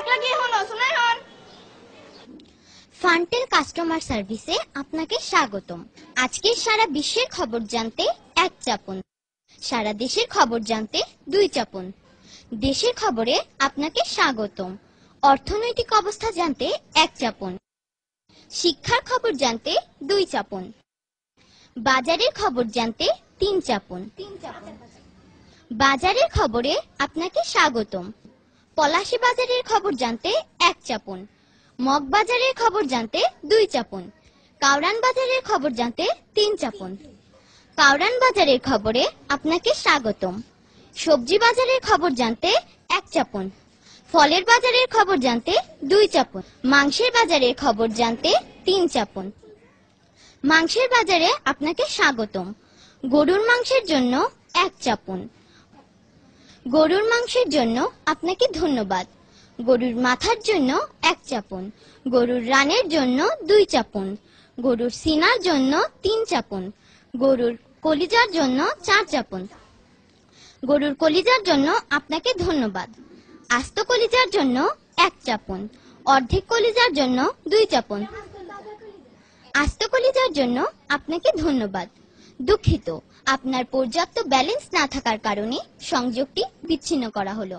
লাগিয়ে হলো শুনে হন। ফান্টেল কাস্টমার সার্ভিসে আপনাকে স্বাগতম। আজকের সারা বিশ্বের খবর জানতে এক চাপুন, সারা দেশের খবর জানতে দুই চাপুন। দেশের খবরে আপনাকে স্বাগতম। অর্থনৈতিক অবস্থা জানতে এক চাপুন, শিক্ষার খবর জানতে দুই চাপুন, বাজারের খবর জানতে তিন চাপুন। বাজারের খবরে আপনাকে স্বাগতম। পলাশী বাজারের খবর জানতে এক চাপুন, মগবাজারের খবর জানতে দুই চাপুন, কাউরান বাজারের খবর জানতে তিন চাপুন। কাউরান বাজারের খবরে আপনাকে স্বাগতম। সবজি বাজারের খবর জানতে এক চাপুন, ফলের বাজারের খবর জানতে দুই চাপুন, মাংসের বাজারের খবর জানতে তিন চাপুন। মাংসের বাজারে আপনাকে স্বাগতম। গরুর মাংসের জন্য এক চাপুন। গরুর মাংসের জন্য আপনাকে ধন্যবাদ। গরুর মাথার জন্য এক চাপুন, গরুর রানের জন্য দুই চাপুন, গরুর সিনার জন্য তিন চাপুন, গরুর কলিজার জন্য চার চাপুন। গরুর কলিজার জন্য আপনাকে ধন্যবাদ। আস্ত কলিজার জন্য এক চাপুন, অর্ধেক কলিজার জন্য দুই চাপুন। আস্ত কলিজার জন্য আপনাকে ধন্যবাদ। দুঃখিত, আপনার পর্যাপ্ত ব্যালেন্স না থাকার কারণে সংযোগটি বিচ্ছিন্ন করা হলো।